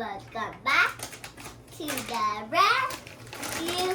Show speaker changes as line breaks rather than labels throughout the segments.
welcome back to the rescue.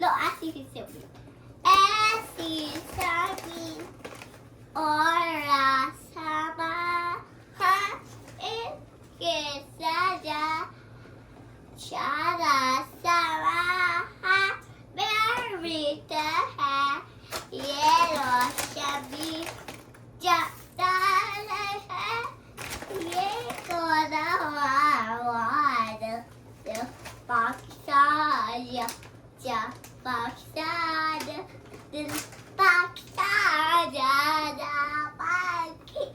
No, actually, you can say Ora sama ha ke saja Shara sama ha berita hai ye roshabi jata hai ye koda wad Pakistan ja Pakistan dil Pakistan ja Pakistan.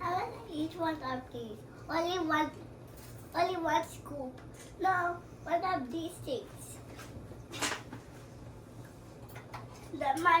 I want to eat one of these. Only one scoop. No, one of these things. That's my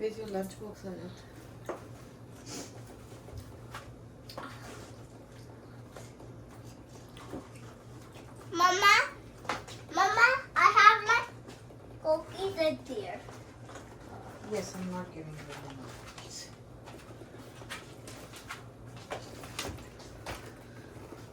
Where's your lunch box, Ayat?
Mama, I have my cookies in there.
Yes, I'm not giving you the cookies.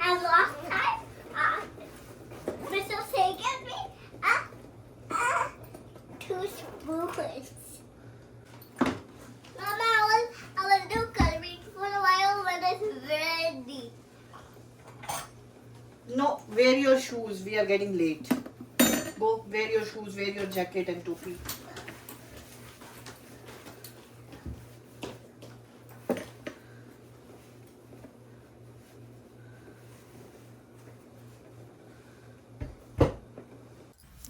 and last time, Mr. Say gave me two spoons. Mama, I will do coloring for a while when it's ready.
No, wear your shoes. We are getting late. Go wear your shoes, wear your jacket and topi.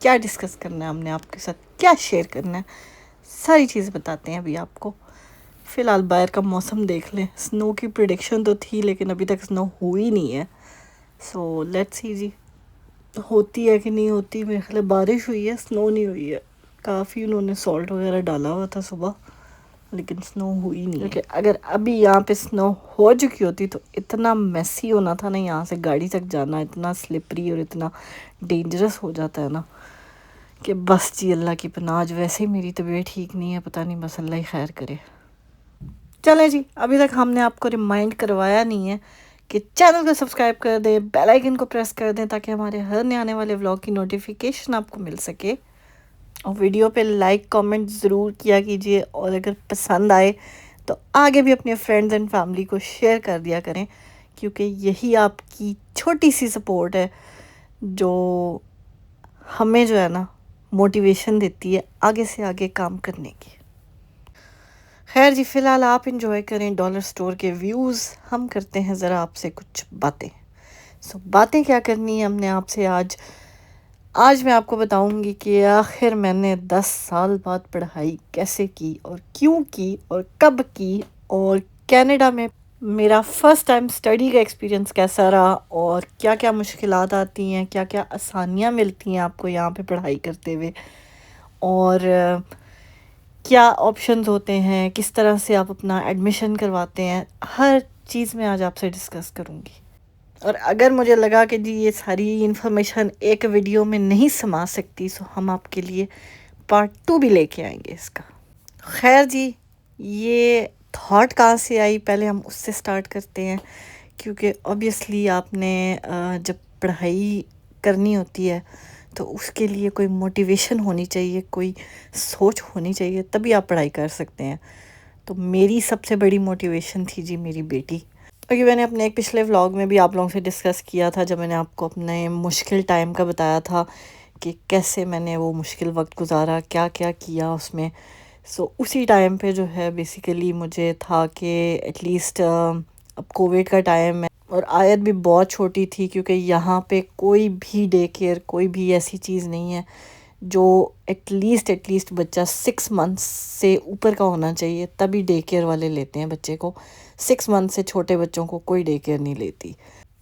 کیا discuss کرنا ہے ہم نے آپ کے ساتھ، کیا share کرنا ہے، ساری چیزیں بتاتے ہیں ابھی آپ کو. فی الحال باہر کا موسم دیکھ لیں، سنو کی پریڈکشن تو تھی لیکن ابھی تک سنو ہوئی نہیں ہے. سو لیٹس سی جی ہوتی ہے کہ نہیں ہوتی. میرے خیال بارش ہوئی ہے، سنو نہیں ہوئی ہے. کافی انہوں نے سالٹ وغیرہ ڈالا ہوا تھا صبح لیکن سنو ہوئی نہیں ہے. کیونکہ اگر ابھی یہاں پہ سنو ہو چکی ہوتی تو اتنا میسی ہونا تھا نا، یہاں سے گاڑی تک جانا اتنا سلپری اور اتنا ڈینجرس ہو جاتا ہے نا کہ بس جی اللہ کی پناہ. آج ویسے ہی میری طبیعت ٹھیک نہیں ہے، پتہ نہیں، بس اللہ ہی خیر کرے. چلیں جی، ابھی تک ہم نے آپ کو ریمائنڈ کروایا نہیں ہے کہ چینل کو سبسکرائب کر دیں، بیل آئیکن کو پریس کر دیں تاکہ ہمارے ہر نئے آنے والے ولاگ کی نوٹیفیکیشن آپ کو مل سکے. اور ویڈیو پہ لائک کامنٹ ضرور کیا کیجیے، اور اگر پسند آئے تو آگے بھی اپنے فرینڈز اینڈ فیملی کو شیئر کر دیا کریں، کیونکہ یہی آپ کی چھوٹی سی سپورٹ ہے جو ہمیں جو ہے نا موٹیویشن دیتی ہے آگے سے آگے کام کرنے کی. خیر جی، فی الحال آپ انجوائے کریں ڈالر سٹور کے ویوز. ہم کرتے ہیں ذرا آپ سے کچھ باتیں. باتیں کیا کرنی ہے ہم نے آپ سے آج میں آپ کو بتاؤں گی کہ آخر میں نے 10 سال بعد پڑھائی کیسے کی اور کیوں کی اور کب کی، اور کینیڈا میں میرا فرسٹ ٹائم اسٹڈی کا ایکسپیرینس کیسا رہا، اور کیا کیا مشکلات آتی ہیں، کیا کیا آسانیاں ملتی ہیں آپ کو یہاں پہ پڑھائی کرتے ہوئے، اور کیا آپشنز ہوتے ہیں، کس طرح سے آپ اپنا ایڈمیشن کرواتے ہیں. ہر چیز میں آج آپ سے ڈسکس کروں گی. اور اگر مجھے لگا کہ جی یہ ساری انفارمیشن ایک ویڈیو میں نہیں سما سکتی، سو ہم آپ کے لیے پارٹ 2 بھی لے کے آئیں گے اس کا. خیر جی، یہ تھاٹ کہاں سے آئی، پہلے ہم اس سے سٹارٹ کرتے ہیں. کیونکہ اوبیسلی آپ نے جب پڑھائی کرنی ہوتی ہے تو اس کے لیے کوئی موٹیویشن ہونی چاہیے، کوئی سوچ ہونی چاہیے، تبھی آپ پڑھائی کر سکتے ہیں. تو میری سب سے بڑی موٹیویشن تھی جی میری بیٹی. کیونکہ میں نے اپنے ایک پچھلے ولاگ میں بھی آپ لوگوں سے ڈسکس کیا تھا، جب میں نے آپ کو اپنے مشکل ٹائم کا بتایا تھا کہ کیسے میں نے وہ مشکل وقت گزارا، کیا کیا کیا اس میں. سو اسی ٹائم پہ جو ہے بیسیکلی مجھے تھا کہ ایٹ لیسٹ اب کووڈ کا ٹائم ہے اور آیت بھی بہت چھوٹی تھی، کیونکہ یہاں پہ کوئی بھی ڈے کیئر، کوئی بھی ایسی چیز نہیں ہے جو ایٹ لیسٹ بچہ 6 منتھس سے اوپر کا ہونا چاہیے، تبھی ڈے کیئر والے لیتے ہیں بچے کو. 6 منتھ سے چھوٹے بچوں کو کوئی ڈے کیئر نہیں لیتی.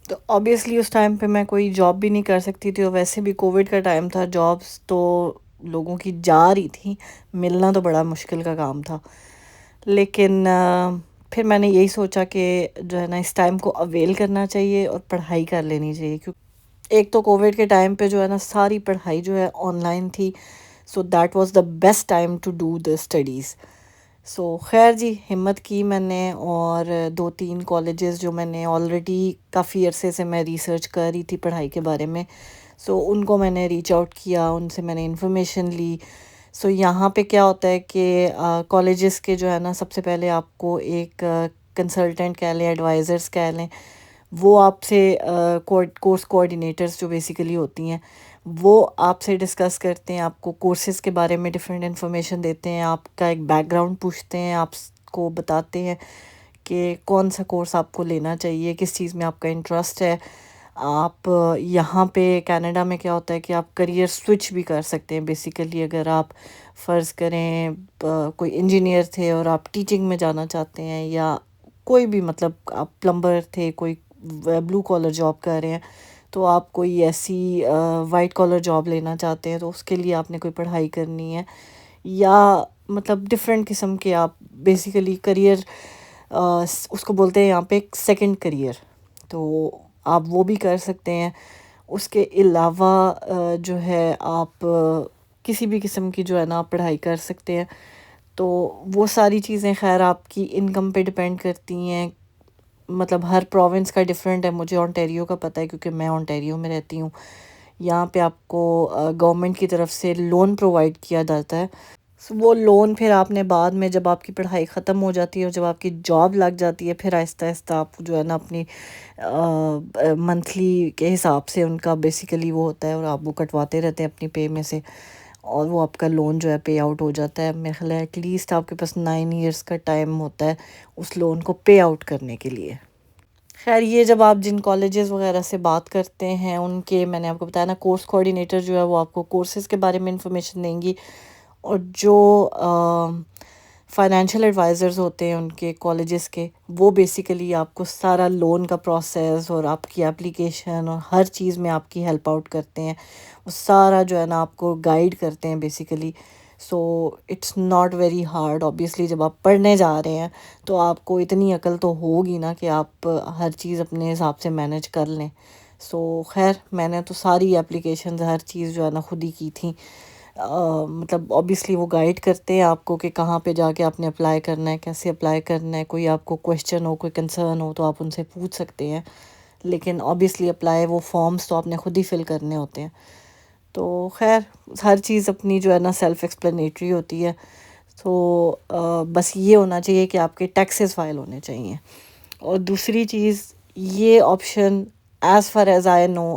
تو آبویسلی اس ٹائم پہ میں کوئی جاب بھی نہیں کر سکتی تھی، اور ویسے بھی کووڈ کا ٹائم تھا، جابس تو لوگوں کی جا رہی تھیں، ملنا تو بڑا مشکل کا کام تھا. لیکن پھر میں نے یہی سوچا کہ جو ہے نا اس ٹائم کو اویل کرنا چاہیے اور پڑھائی کر لینی چاہیے. کیونکہ ایک تو کووڈ کے ٹائم پہ جو ہے نا ساری پڑھائی جو ہے آن لائن تھی، so that was the best time to do the studies. So خیر جی، ہمت کی میں نے، اور 2-3 کالجز جو میں نے آلریڈی کافی عرصے سے میں ریسرچ کر رہی تھی پڑھائی کے بارے میں، سو ان کو میں نے ریچ آؤٹ کیا، ان سے میں نے انفارمیشن لی. سو یہاں پہ کیا ہوتا ہے کہ کالجز کے جو ہے نا سب سے پہلے آپ کو ایک کنسلٹنٹ کہہ لیں، ایڈوائزرس کہہ لیں، وہ آپ سے کورس کوآرڈینیٹرز جو بیسیکلی ہوتی ہیں وہ آپ سے ڈسکس کرتے ہیں، آپ کو کورسز کے بارے میں ڈیفرنٹ انفارمیشن دیتے ہیں، آپ کا ایک بیک گراؤنڈ پوچھتے ہیں، آپ کو بتاتے ہیں کہ کون سا کورس آپ کو لینا چاہیے، کس چیز میں آپ کا انٹرسٹ ہے. آپ یہاں پہ کینیڈا میں کیا ہوتا ہے کہ آپ کریئر سوئچ بھی کر سکتے ہیں. بیسیکلی اگر آپ فرض کریں کوئی انجینئر تھے اور آپ ٹیچنگ میں جانا چاہتے ہیں، یا کوئی بھی مطلب آپ پلمبر تھے، کوئی بلو کالر جاب کر رہے ہیں، تو آپ کوئی ایسی وائٹ کالر جاب لینا چاہتے ہیں تو اس کے لیے آپ نے کوئی پڑھائی کرنی ہے، یا مطلب ڈفرینٹ قسم کے آپ بیسیکلی کریئر اس کو بولتے ہیں یہاں پہ ایک سیکنڈ کریئر، تو آپ وہ بھی کر سکتے ہیں. اس کے علاوہ جو ہے آپ کسی بھی قسم کی جو ہے نا آپ پڑھائی کر سکتے ہیں. تو وہ ساری چیزیں خیر آپ کی انکم پہ ڈپینڈ کرتی ہیں، مطلب ہر پروونس کا ڈیفرنٹ ہے. مجھے اونٹیریو کا پتہ ہے کیونکہ میں اونٹیریو میں رہتی ہوں. یہاں پہ آپ کو گورنمنٹ کی طرف سے لون پرووائڈ کیا جاتا ہے. وہ لون پھر آپ نے بعد میں جب آپ کی پڑھائی ختم ہو جاتی ہے اور جب آپ کی جاب لگ جاتی ہے، پھر آہستہ آہستہ آپ جو ہے نا اپنی منتھلی کے حساب سے ان کا بیسیکلی وہ ہوتا ہے، اور آپ وہ کٹواتے رہتے ہیں اپنی پے میں سے، اور وہ آپ کا لون جو ہے پے آؤٹ ہو جاتا ہے. میرے خیال ہے ایٹ لیسٹ آپ کے پاس 9 ایئرس کا ٹائم ہوتا ہے اس لون کو پے آؤٹ کرنے کے لیے. خیر یہ جب آپ جن کالجز وغیرہ سے بات کرتے ہیں ان کے، میں نے آپ کو بتایا نا، کورس کوآرڈینیٹر جو ہے وہ آپ کو کورسز کے بارے میں انفارمیشن دیں گی، اور جو فائنینشیل ایڈوائزرز ہوتے ہیں ان کے کالجز کے، وہ بیسیکلی آپ کو سارا لون کا پروسیس اور آپ کی اپلیکیشن اور ہر چیز میں آپ کی ہیلپ آؤٹ کرتے ہیں، وہ سارا جو ہے نا آپ کو گائیڈ کرتے ہیں basically. So it's not very hard. Obviously جب آپ پڑھنے جا رہے ہیں تو آپ کو اتنی عقل تو ہوگی نا کہ آپ ہر چیز اپنے حساب سے مینیج کر لیں. سو خیر میں نے تو ساری اپلیکیشنز ہر چیز جو ہے نا خود ہی کی تھیں. مطلب اوبیسلی وہ گائیڈ کرتے ہیں آپ کو کہ کہاں پہ جا کے آپ نے اپلائی کرنا ہے، کیسے اپلائی کرنا ہے. کوئی آپ کو کویشچن ہو، کوئی کنسرن ہو تو آپ ان سے پوچھ سکتے ہیں، لیکن اوبیسلی اپلائی وہ فارمز تو آپ نے خود ہی فل کرنے ہوتے ہیں. تو خیر ہر چیز اپنی جو ہے نا سیلف ایکسپلینیٹری ہوتی ہے. تو بس یہ ہونا چاہیے کہ آپ کے ٹیکسز فائل ہونے چاہیے. اور دوسری چیز، یہ option as far as I know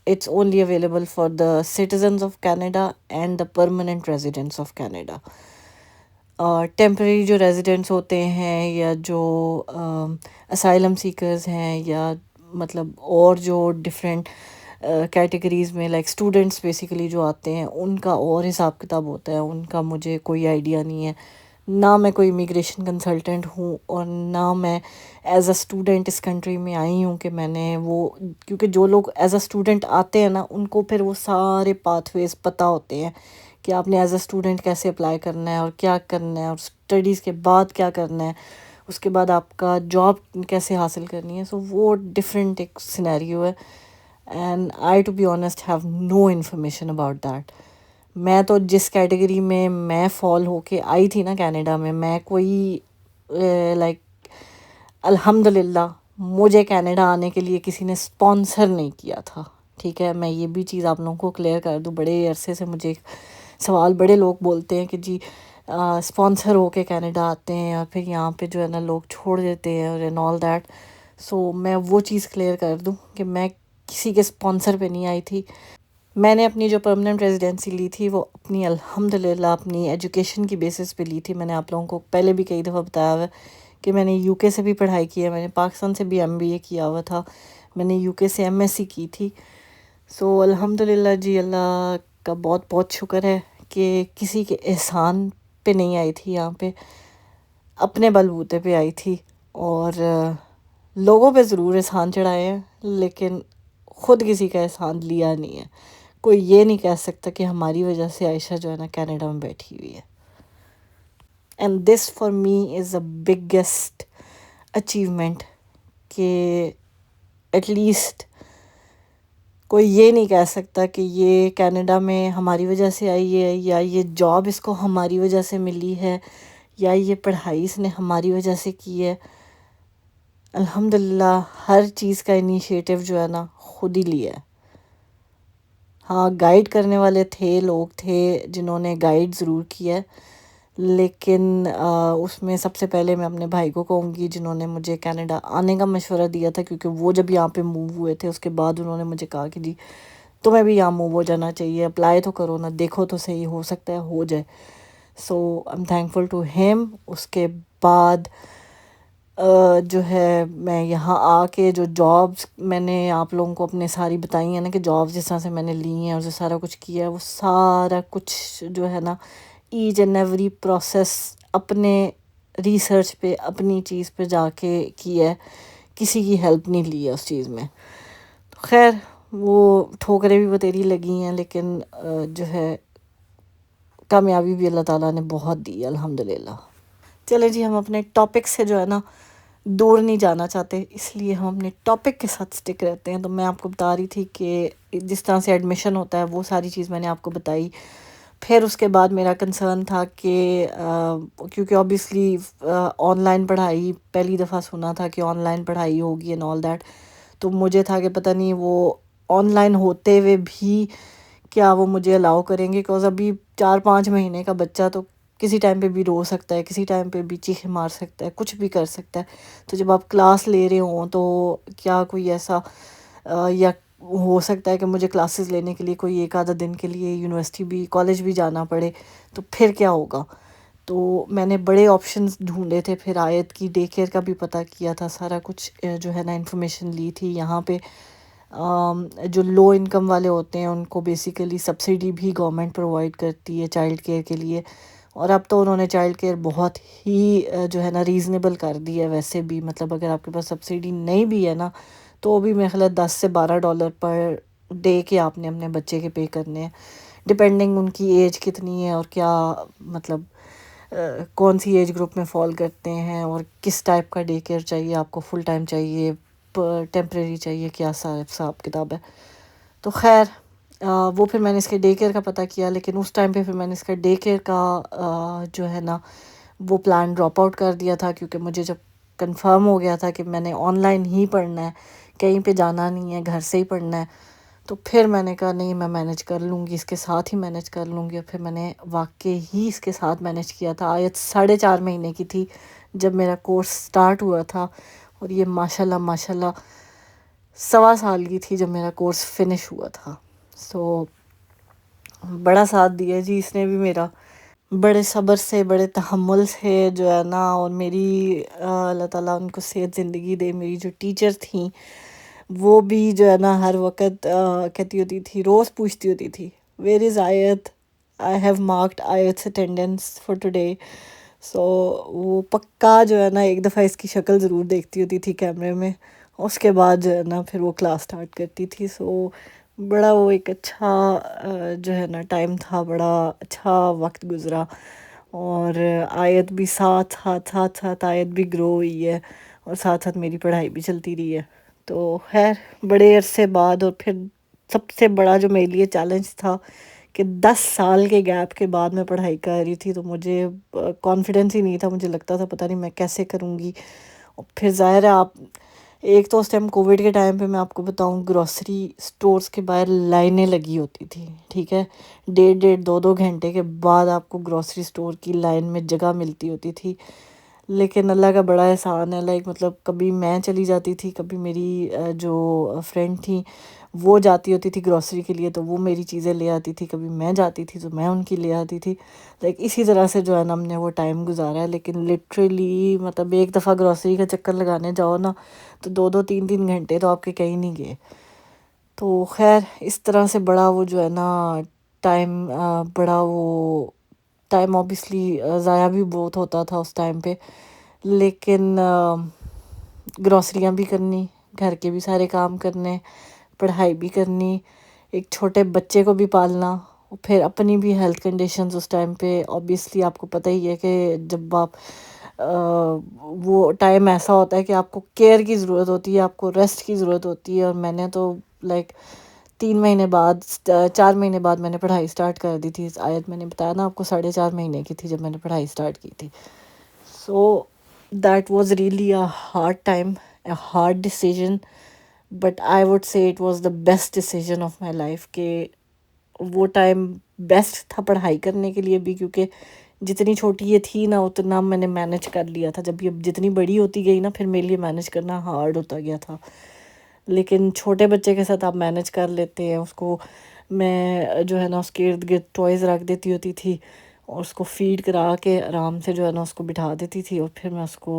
it's only available for the citizens of Canada and the permanent residents of Canada. Temporary جو ریزیڈنٹس ہوتے ہیں یا جو اسائلم سیکرز ہیں یا مطلب اور جو ڈفرینٹ کیٹیگریز میں لائک اسٹوڈنٹس بیسیکلی جو آتے ہیں، ان کا اور حساب کتاب ہوتا ہے. ان کا مجھے کوئی آئیڈیا نہیں ہے، نہ میں کوئی امیگریشن کنسلٹنٹ ہوں اور نہ میں ایز اے اسٹوڈنٹ اس کنٹری میں آئی ہوں کہ میں نے وہ، کیونکہ جو لوگ ایز اے اسٹوڈنٹ آتے ہیں نا ان کو پھر وہ سارے پاتھ ویز پتہ ہوتے ہیں کہ آپ نے ایز اے اسٹوڈنٹ کیسے اپلائی کرنا ہے اور کیا کرنا ہے اور اسٹڈیز کے بعد کیا کرنا ہے، اس کے بعد آپ کا جاب کیسے حاصل کرنی ہے. سو وہ ڈفرینٹ ایک سینیریو ہے، and I to be honest have no information about that. میں تو جس کیٹیگری میں فال ہو کے آئی تھی نا کینیڈا میں کوئی لائک الحمد للہ مجھے کینیڈا آنے کے لیے کسی نے اسپانسر نہیں کیا تھا. ٹھیک ہے، میں یہ بھی چیز آپ لوگوں کو کلیئر کر دوں. بڑے عرصے سے مجھے سوال بڑے لوگ بولتے ہیں کہ جی اسپانسر ہو کے کینیڈا آتے ہیں اور پھر یہاں پہ جو ہے نا لوگ چھوڑ دیتے ہیں اور اینڈ آل دیٹ. سو میں وہ چیز کلیئر کر دوں کہ میں کسی کے اسپانسر پہ نہیں آئی تھی. میں نے اپنی جو پرماننٹ ریزیڈنسی لی تھی وہ اپنی الحمد للہ اپنی ایجوکیشن کی بیسس پہ لی تھی. میں نے آپ لوگوں کو پہلے بھی کئی دفعہ بتایا ہوا ہے کہ میں نے یو کے سے بھی پڑھائی کی ہے، میں نے پاکستان سے بھی ایم بی اے کیا ہوا تھا، میں نے یو کے سے ایم ایس سی کی تھی. سو الحمد للہ جی، اللہ کا بہت بہت شکر ہے کہ کسی کے احسان پہ نہیں آئی تھی یہاں پہ، اپنے بلبوتے پہ آئی تھی. اور لوگوں پہ ضرور احسان چڑھائے ہیں لیکن خود کسی کا احسان لیا نہیں ہے. کوئی یہ نہیں کہہ سکتا کہ ہماری وجہ سے عائشہ جو ہے نا کینیڈا میں بیٹھی ہوئی ہے. And this for me is a biggest achievement کہ ایٹ لیسٹ کوئی یہ نہیں کہہ سکتا کہ یہ کینیڈا میں ہماری وجہ سے آئی ہے، یا یہ جاب اس کو ہماری وجہ سے ملی ہے، یا یہ پڑھائی اس نے ہماری وجہ سے کی ہے. الحمدللہ ہر چیز کا انیشیٹو جو ہے نا خود ہی لیا ہے. ہاں گائیڈ کرنے والے تھے، لوگ تھے جنہوں نے گائیڈ ضرور کیا ہے، لیکن اس میں سب سے پہلے میں اپنے بھائی کو کہوں گی جنہوں نے مجھے کینیڈا آنے کا مشورہ دیا تھا، کیونکہ وہ جب یہاں پہ موو ہوئے تھے اس کے بعد انہوں نے مجھے کہا کہ جی تمہیں بھی یہاں موو ہو جانا چاہیے، اپلائی تو کرو نا، دیکھو تو صحیح، ہو سکتا ہے ہو جائے. So I am thankful to him. اس کے بعد جو ہے میں یہاں آ کے جو جابس میں نے آپ لوگوں کو اپنے ساری بتائی ہیں نا کہ جابس جس طرح سے میں نے لی ہیں اور جو سارا کچھ کیا ہے، وہ سارا کچھ جو ہے نا ایچ اینڈ ایوری پروسیس اپنے ریسرچ پہ، اپنی چیز پہ جا کے کیا ہے، کسی کی ہیلپ نہیں لی ہے اس چیز میں. خیر وہ ٹھوکریں بھی بتیری لگی ہیں لیکن جو ہے کامیابی بھی اللہ تعالیٰ نے بہت دی الحمد للہ. چلے جی، ہم اپنے ٹاپک سے جو ہے نا دور نہیں جانا چاہتے، اس لیے ہم اپنے ٹاپک کے ساتھ سٹک رہتے ہیں. تو میں آپ کو بتا رہی تھی کہ جس طرح سے ایڈمیشن ہوتا ہے وہ ساری چیز میں نے آپ کو بتائی. پھر اس کے بعد میرا کنسرن تھا کہ کیونکہ اوبیسلی آن لائن پڑھائی پہلی دفعہ سنا تھا کہ آن لائن پڑھائی ہوگی اینڈ آل دیٹ. تو مجھے تھا کہ پتہ نہیں وہ آن لائن ہوتے ہوئے بھی کیا وہ مجھے الاؤ کریں گے، بیکاز ابھی 4-5 مہینے کا بچہ تو کسی ٹائم پہ بھی رو سکتا ہے، کسی ٹائم پہ بھی چیخ مار سکتا ہے، کچھ بھی کر سکتا ہے. تو جب آپ کلاس لے رہے ہوں تو کیا کوئی ایسا یا ہو سکتا ہے کہ مجھے کلاسز لینے کے لیے کوئی ایک آدھا دن کے لیے یونیورسٹی بھی، کالج بھی جانا پڑے، تو پھر کیا ہوگا. تو میں نے بڑے آپشنز ڈھونڈے تھے، پھر آیت کی ڈے کیئر کا بھی پتہ کیا تھا، سارا کچھ جو ہے نا انفارمیشن لی تھی. یہاں پہ جو لو انکم والے ہوتے ہیں ان کو بیسیکلی سبسڈی بھی گورنمنٹ پرووائڈ کرتی ہے چائلڈ کیئر کے لیے، اور اب تو انہوں نے چائلڈ کیئر بہت ہی جو ہے نا ریزنیبل کر دی ہے. ویسے بھی مطلب اگر آپ کے پاس سبسڈی نہیں بھی ہے نا تو بھی میرے خیال ہے $10 سے $12 پر ڈے کے آپ نے اپنے بچے کے پے کرنے ہیں، ڈپینڈنگ ان کی ایج کتنی ہے اور کیا مطلب کون سی ایج گروپ میں فال کرتے ہیں، اور کس ٹائپ کا ڈے کیئر چاہیے آپ کو، فل ٹائم چاہیے، ٹیمپریری چاہیے، کیا حساب کتاب ہے. تو خیر وہ پھر میں نے اس کے ڈے کیئر کا پتہ کیا، لیکن اس ٹائم پہ پھر میں نے اس کا ڈے کیئر کا جو ہے نا وہ پلان ڈراپ آؤٹ کر دیا تھا، کیونکہ مجھے جب کنفرم ہو گیا تھا کہ میں نے آن لائن ہی پڑھنا ہے، کہیں پہ جانا نہیں ہے، گھر سے ہی پڑھنا ہے، تو پھر میں نے کہا نہیں میں مینیج کر لوں گی، اس کے ساتھ ہی مینیج کر لوں گی. اور پھر میں نے واقعی ہی اس کے ساتھ مینیج کیا تھا. آیت 4.5 مہینے کی تھی جب میرا کورس سٹارٹ ہوا تھا، اور یہ ماشاءاللہ 1.25 سال کی تھی جب میرا کورس فنش ہوا تھا. سو بڑا ساتھ دیا جی اس نے بھی میرا، بڑے صبر سے، بڑے تحمل سے جو ہے نا. اور میری اللہ تعالیٰ ان کو صحت زندگی دے، میری جو ٹیچر تھیں وہ بھی جو ہے نا ہر وقت کہتی ہوتی تھی، روز پوچھتی ہوتی تھی where is Ayat, I have marked Ayat's attendance for today. So وہ پکا جو ہے نا ایک دفعہ اس کی شکل ضرور دیکھتی ہوتی تھی کیمرے میں، اس کے بعد جو ہے نا پھر وہ کلاس سٹارٹ کرتی تھی. سو بڑا وہ ایک اچھا جو ہے نا ٹائم تھا، بڑا اچھا وقت گزرا. اور آیت بھی ساتھ آیت بھی گرو ہوئی ہے، اور ساتھ ساتھ میری پڑھائی بھی چلتی رہی ہے. تو خیر بڑے عرصے بعد، اور پھر سب سے بڑا جو میرے لیے چیلنج تھا کہ 10 سال کے گیپ کے بعد میں پڑھائی کر رہی تھی، تو مجھے کانفیڈنس ہی نہیں تھا، مجھے لگتا تھا پتہ نہیں میں کیسے کروں گی. اور پھر ظاہر ہے آپ ایک تو اس ٹائم کووڈ کے ٹائم پہ میں آپ کو بتاؤں گروسری سٹورز کے باہر لائنیں لگی ہوتی تھی، ٹھیک ہے، 1.5 2 گھنٹے کے بعد آپ کو گروسری سٹور کی لائن میں جگہ ملتی ہوتی تھی. لیکن اللہ کا بڑا احسان ہے، لائک مطلب کبھی میں چلی جاتی تھی، کبھی میری جو فرینڈ تھیں وہ جاتی ہوتی تھی گروسری کے لیے تو وہ میری چیزیں لے آتی تھی، کبھی میں جاتی تھی تو میں ان کی لے آتی تھی. لائک اسی طرح سے جو ہے نا ہم نے وہ ٹائم گزارا ہے. لیکن لٹرلی مطلب ایک دفعہ گروسری کا چکر لگانے جاؤ نا تو 2 2 3 3 گھنٹے تو آپ کے کہیں نہیں گئے. تو خیر اس طرح سے بڑا وہ جو ہے نا ٹائم بڑا وہ ٹائم اوبیسلی ضائع بھی بہت ہوتا تھا اس ٹائم پہ. لیکن گروسریاں بھی کرنی، گھر کے بھی سارے کام کرنے، پڑھائی بھی کرنی، ایک چھوٹے بچے کو بھی پالنا، پھر اپنی بھی ہیلتھ کنڈیشنز اس ٹائم پہ اوبیسلی آپ کو پتہ ہی ہے کہ جب آپ وہ ٹائم ایسا ہوتا ہے کہ آپ کو کیئر کی ضرورت ہوتی ہے، آپ کو ریسٹ کی ضرورت ہوتی ہے. اور میں نے تو لائک 3 مہینے بعد 4 مہینے بعد میں نے پڑھائی سٹارٹ کر دی تھی. آیت میں نے بتایا نا آپ کو 4.5 مہینے کی تھی جب میں نے پڑھائی سٹارٹ کی تھی. So that was really a hard time, a hard decision, but I would سے it was the best decision of my life. کہ وہ ٹائم بیسٹ تھا پڑھائی کرنے کے لیے بھی، کیونکہ جتنی چھوٹی یہ تھی نا اتنا میں نے مینیج کر لیا تھا. جب یہ جتنی بڑی ہوتی گئی نا پھر میرے لیے مینیج کرنا ہارڈ ہوتا گیا تھا. لیکن چھوٹے بچے کے ساتھ آپ مینیج کر لیتے ہیں. اس کو میں جو ہے نا اس کے ارد گرد ٹوائز رکھ دیتی ہوتی تھی، اور اس کو فیڈ کرا کے آرام سے جو ہے نا اس کو بٹھا دیتی تھی، اور پھر میں اس کو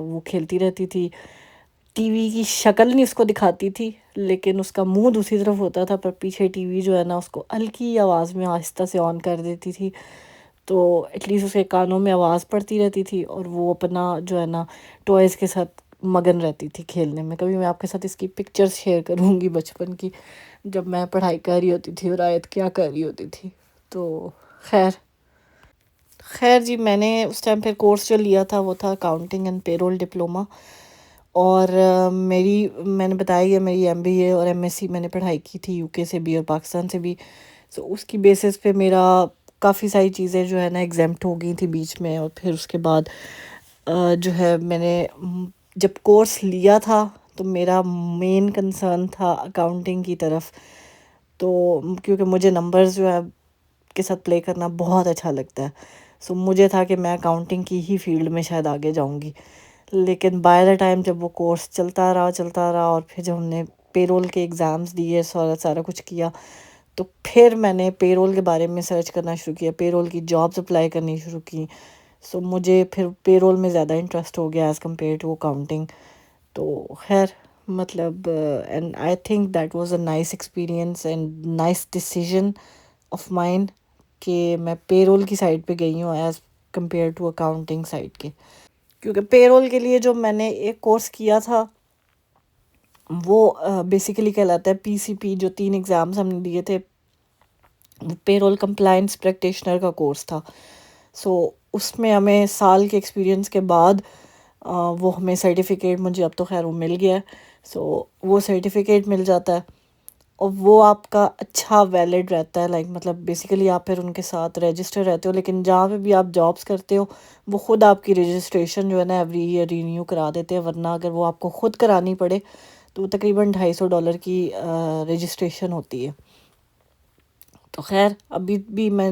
وہ کھیلتی رہتی تھی. ٹی وی کی شکل نہیں اس کو دکھاتی تھی، لیکن اس کا منہ دوسری طرف ہوتا تھا، پر پیچھے ٹی وی جو ہے نا اس کو ہلکی آواز میں آہستہ سے آن کر دیتی تھی، تو ایٹ لیسٹ اس کے کانوں میں آواز پڑتی رہتی تھی، اور وہ اپنا جو ہے نا ٹوائز کے ساتھ مگن رہتی تھی کھیلنے میں. کبھی میں آپ کے ساتھ اس کی پکچرز شیئر کروں گی بچپن کی، جب میں پڑھائی کر رہی ہوتی تھی اور آیت کیا کر رہی ہوتی تھی. تو خیر جی میں نے اس ٹائم پھر کورس جو لیا تھا وہ تھا accounting and payroll diploma. اور میں نے بتایا یہ میری MBA اور MSc میں نے پڑھائی کی تھی UK سے بھی اور پاکستان سے بھی. سو اس کی بیسس پہ میرا کافی ساری چیزیں جو ہے نا ایگزیمپٹ ہو گئی تھی بیچ میں. اور پھر اس کے بعد جو ہے میں نے جب کورس لیا تھا تو میرا مین کنسرن تھا اکاؤنٹنگ کی طرف، تو کیونکہ مجھے نمبرز جو ہے کے ساتھ پلے کرنا بہت اچھا لگتا ہے. سو مجھے تھا کہ میں اکاؤنٹنگ کی ہی فیلڈ میں شاید آگے جاؤں گی. لیکن بائی دا ٹائم جب وہ کورس چلتا رہا اور پھر جب ہم نے پے رول کے ایگزامس دیے، سارا کچھ کیا، تو پھر میں نے پے رول کے بارے میں سرچ کرنا شروع کیا، پے رول کی جابس اپلائی کرنی شروع کی. سو مجھے پھر پے رول میں زیادہ انٹرسٹ ہو گیا ایز کمپیئر ٹو اکاؤنٹنگ. تو خیر مطلب and I think that was a nice experience and nice decision of mind کہ میں پے رول کی سائڈ پہ گئی ہوں as compare to accounting side کے. کیونکہ پے رول کے لیے جو میں نے ایک کورس کیا تھا وہ بیسیکلی کہلاتا ہے پی سی پی. جو 3 ایگزامس ہم نے دیے تھے وہ پے رول کمپلائنس پریکٹیشنر کا کورس تھا. سو اس میں ہمیں سال کے ایکسپیرئنس کے بعد وہ ہمیں سرٹیفکیٹ، مجھے اب تو خیر وہ مل گیا ہے، سو وہ سرٹیفکیٹ مل جاتا ہے اور وہ آپ کا اچھا ویلڈ رہتا ہے. لائک مطلب بیسیکلی آپ پھر ان کے ساتھ رجسٹر رہتے ہو، لیکن جہاں پہ بھی آپ جابس کرتے ہو وہ خود آپ کی رجسٹریشن جو ہے نا ایوری ایئر رینیو کرا دیتے ہیں. ورنہ اگر وہ آپ کو خود کرانی پڑے تو وہ تقریباً $250 کی رجسٹریشن ہوتی ہے. تو خیر ابھی بھی میں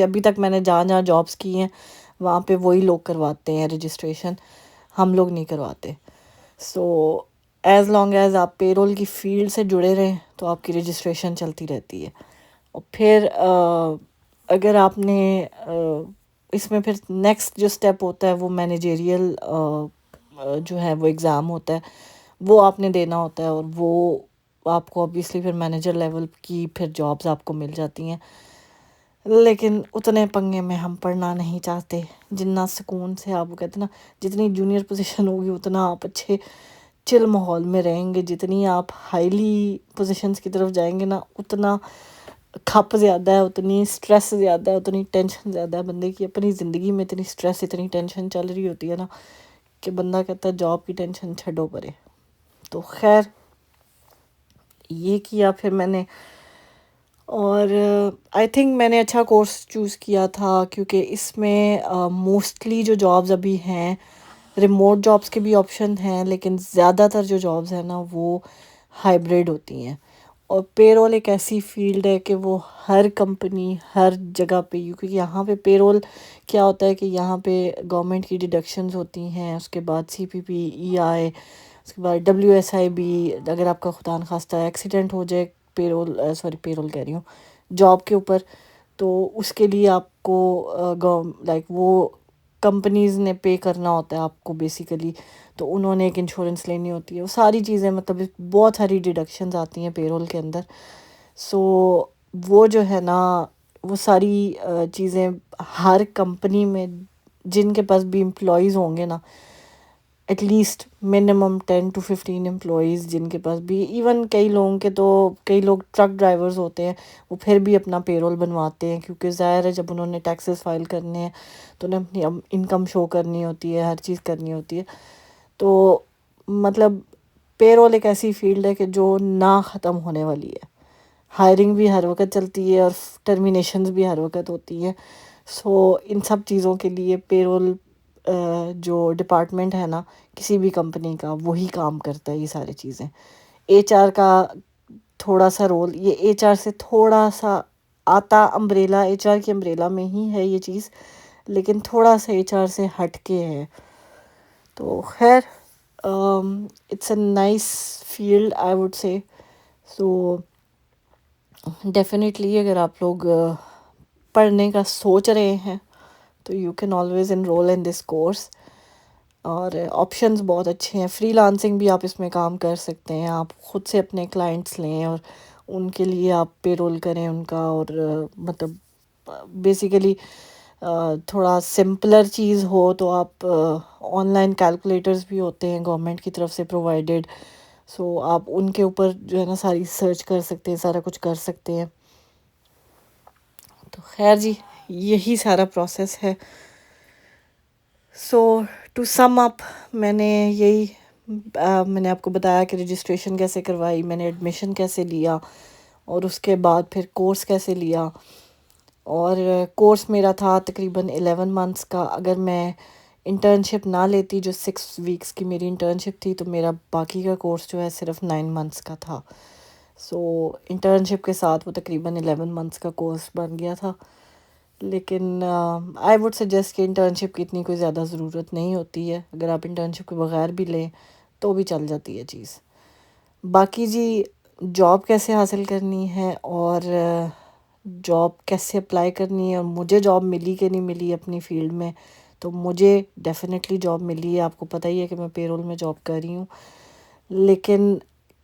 ابھی تک میں نے جہاں جابس کی ہیں وہاں پہ وہی لوگ کرواتے ہیں رجسٹریشن، ہم لوگ نہیں کرواتے. سو ایز لانگ ایز آپ پے رول کی فیلڈ سے جڑے رہیں تو آپ کی رجسٹریشن چلتی رہتی ہے. اور پھر اگر آپ نے اس میں پھر نیکسٹ جو اسٹیپ ہوتا ہے وہ مینیجریل جو ہے وہ ایگزام ہوتا ہے، وہ آپ نے دینا ہوتا ہے، اور وہ آپ کو obviously پھر مینیجر لیول کی پھر جابس آپ کو مل جاتی ہیں. لیکن اتنے پنگے میں ہم پڑھنا نہیں چاہتے. جتنا سکون سے آپ کہتے ہیں نا، جتنی جونیئر پوزیشن ہوگی اتنا آپ اچھے چل ماحول میں رہیں گے. جتنی آپ ہائیلی پوزیشنس کی طرف جائیں گے نا اتنا کھپ زیادہ ہے، اتنی اسٹریس زیادہ ہے، اتنی ٹینشن زیادہ ہے. بندے کی اپنی زندگی میں اتنی اسٹریس اتنی ٹینشن چل رہی ہوتی ہے نا کہ بندہ کہتا ہے جاب کی ٹینشن چھڈو پرے. تو خیر یہ کیا پھر میں نے، اور آئی تھنک میں نے اچھا کورس چوز کیا تھا کیونکہ اس میں موسٹلی جو جابز ابھی ہیں ریموٹ جابس کے بھی آپشن ہیں، لیکن زیادہ تر جو جابز ہیں نا وہ ہائیبریڈ ہوتی ہیں. اور پے رول ایک ایسی فیلڈ ہے کہ وہ ہر کمپنی ہر جگہ پہ، کیونکہ یہاں پہ پے رول کیا ہوتا ہے کہ یہاں پہ گورنمنٹ کی ڈیڈکشنز ہوتی ہیں، اس کے بعد سی پی پی ای آئی، اس کے بعد WSIB. اگر آپ کا خدا نخواستہ ایکسیڈنٹ ہو جائے پے رول کہہ رہی ہوں جاب کے اوپر، تو اس کے لیے آپ کو لائک وہ کمپنیز نے پے کرنا ہوتا ہے آپ کو بیسیکلی. تو انہوں نے ایک انشورنس لینی ہوتی ہے، وہ ساری چیزیں مطلب بہت ساری ڈیڈکشنز آتی ہیں پے رول کے اندر. سو وہ جو ہے نا وہ ساری چیزیں ہر کمپنی میں جن کے پاس بھی امپلائیز ہوں گے نا، at least minimum 10 to 15 employees جن کے پاس بھی، ایون کئی لوگ ٹرک ڈرائیورز ہوتے ہیں وہ پھر بھی اپنا پے رول بنواتے ہیں، کیونکہ ظاہر ہے جب انہوں نے ٹیکسز فائل کرنے ہیں تو انہیں اپنی انکم شو کرنی ہوتی ہے، ہر چیز کرنی ہوتی ہے. تو مطلب پے رول ایک ایسی فیلڈ ہے کہ جو نہ ختم ہونے والی ہے. ہائرنگ بھی ہر وقت چلتی ہے اور ٹرمینیشنز بھی ہر وقت ہوتی ہیں. سو ان سب چیزوں کے لیے پے رول جو ڈپارٹمنٹ ہے نا کسی بھی کمپنی کا وہی کام کرتا ہے. یہ ساری چیزیں HR کا تھوڑا سا رول، یہ HR سے تھوڑا سا آتا، امبریلا HR کی امبریلا میں ہی ہے یہ چیز، لیکن تھوڑا سا HR سے ہٹ کے ہے. تو خیر it's a nice field I would say. So definitely اگر آپ لوگ پڑھنے کا سوچ رہے ہیں تو you can always enrol in this course. اور آپشنز بہت اچھے ہیں، فری لانسنگ بھی آپ اس میں کام کر سکتے ہیں. آپ خود سے اپنے کلائنٹس لیں اور ان کے لیے آپ پے رول کریں ان کا. اور مطلب بیسیکلی تھوڑا سمپلر چیز ہو تو آپ آن لائن کیلکولیٹرز بھی ہوتے ہیں گورنمنٹ کی طرف سے پرووائڈیڈ. سو آپ ان کے اوپر جو ہے نا ساری سرچ کر سکتے ہیں، سارا کچھ کر سکتے ہیں. تو خیر جی یہی سارا پروسیس ہے. سو ٹو سم اپ میں نے آپ کو بتایا کہ رجسٹریشن کیسے کروائی، میں نے ایڈمیشن کیسے لیا، اور اس کے بعد پھر کورس کیسے لیا. اور کورس میرا تھا تقریباً 11 months کا. اگر میں انٹرنشپ نہ لیتی، جو 6 weeks کی میری انٹرنشپ تھی، تو میرا باقی کا کورس جو ہے صرف 9 months کا تھا. سو انٹرنشپ کے ساتھ وہ تقریباً 11 months کا کورس بن گیا تھا. لیکن آئی ووڈ سجیسٹ کہ انٹرنشپ کی اتنی کوئی زیادہ ضرورت نہیں ہوتی ہے. اگر آپ انٹرنشپ کے بغیر بھی لیں تو بھی چل جاتی ہے چیز. باقی جی جاب کیسے حاصل کرنی ہے اور جاب کیسے اپلائی کرنی ہے، اور مجھے جاب ملی کہ نہیں ملی اپنی فیلڈ میں. تو مجھے ڈیفینیٹلی جاب ملی ہے. آپ کو پتہ ہی ہے کہ میں پے رول میں جاب کر رہی ہوں، لیکن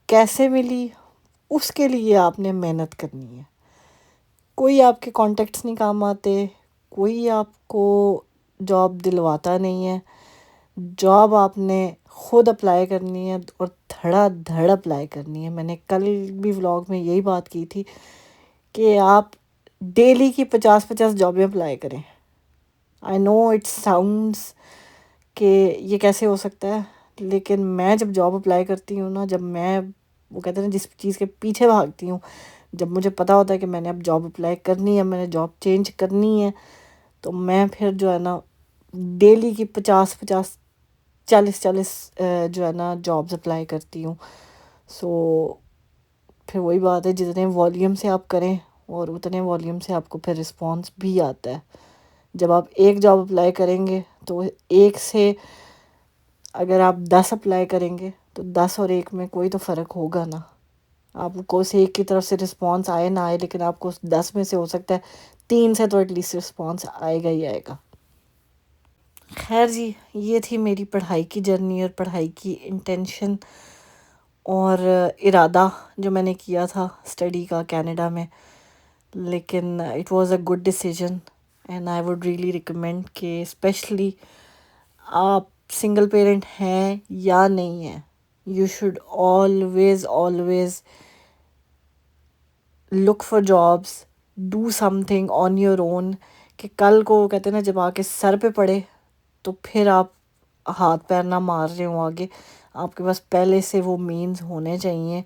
کیسے ملی اس کے لیے آپ نے محنت کرنی ہے. کوئی آپ کے کانٹیکٹس نہیں کام آتے، کوئی آپ کو جاب دلواتا نہیں ہے. جاب آپ نے خود اپلائی کرنی ہے اور دھڑا دھڑ اپلائی کرنی ہے. میں نے کل بھی ولاگ میں یہی بات کی تھی کہ آپ ڈیلی کی 50 جابیں اپلائی کریں. آئی نو اٹ ساؤنڈس کہ یہ کیسے ہو سکتا ہے، لیکن میں جب جاب اپلائی کرتی ہوں نا، جب میں وہ کہتے ہیں نا جس چیز کے پیچھے بھاگتی ہوں، جب مجھے پتہ ہوتا ہے کہ میں نے اب جاب اپلائی کرنی ہے، میں نے جاب چینج کرنی ہے، تو میں پھر جو ہے نا ڈیلی کی 40 جو ہے نا جابز اپلائی کرتی ہوں. سو پھر وہی بات ہے، جتنے والیوم سے آپ کریں اور اتنے والیوم سے آپ کو پھر رسپانس بھی آتا ہے. جب آپ ایک جاب اپلائی کریں گے تو ایک سے اگر آپ 10 اپلائی کریں گے تو 10 اور ایک میں کوئی تو فرق ہوگا نا. آپ کو سے ایک کی طرف سے رسپانس آئے نہ آئے، لیکن آپ کو 10 میں سے ہو سکتا ہے 3 سے تو ایٹ لیسٹ رسپانس آئے گا ہی آئے گا. خیر جی، یہ تھی میری پڑھائی کی جرنی اور پڑھائی کی انٹینشن اور ارادہ جو میں نے کیا تھا اسٹڈی کا کینیڈا میں. لیکن it was a good decision and I would really recommend کہ اسپیشلی آپ سنگل پیرنٹ ہیں یا نہیں ہیں، you should always look for jobs, do something on your own, کہ کل کو کہتے ہیں نا جب آ کے سر پہ پڑے تو پھر آپ ہاتھ پیر نہ مار رہے ہوں آگے. آپ کے پاس پہلے سے وہ مینز ہونے چاہیے.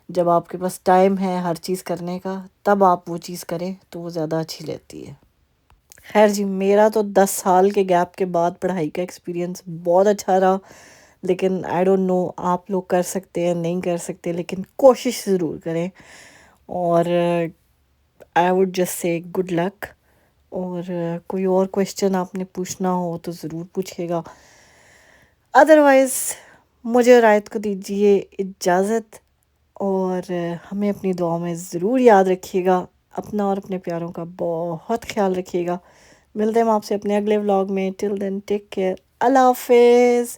جب آپ کے پاس ٹائم ہے ہر چیز کرنے کا تب آپ وہ چیز کریں تو وہ زیادہ اچھی رہتی ہے. خیر جی، میرا تو 10 سال کے گیپ کے بعد پڑھائی کا ایکسپیرینس بہت اچھا رہا، لیکن آئی ڈونٹ نو آپ لوگ کر سکتے ہیں نہیں کر سکتے، لیکن کوشش ضرور کریں. اور I would just say good luck. اور کوئی اور کویشچن آپ نے پوچھنا ہو تو ضرور پوچھے گا، ادروائز مجھے اور آیت کو دیجیے اجازت، اور ہمیں اپنی دعا میں ضرور یاد رکھیے گا. اپنا اور اپنے پیاروں کا بہت خیال رکھیے گا. ملتے ہیں ہم آپ سے اپنے اگلے ولاگ میں. ٹل دین ٹیک کیئر، اللہ حافظ.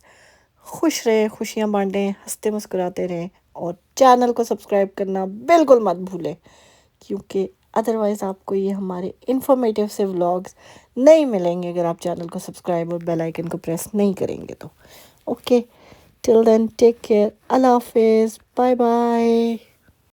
خوش رہیں، خوشیاں بانٹیں، ہنستے مسکراتے رہیں، اور چینل کو سبسکرائب کرنا بالکل مت بھولیں، کیونکہ ادروائز آپ کو یہ ہمارے انفارمیٹیو سے ولاگز نہیں ملیں گے اگر آپ چینل کو سبسکرائب اور بیل آئیکن کو پریس نہیں کریں گے تو. اوکے، ٹل دین ٹیک کیئر، اللہ حافظ، بائے بائے.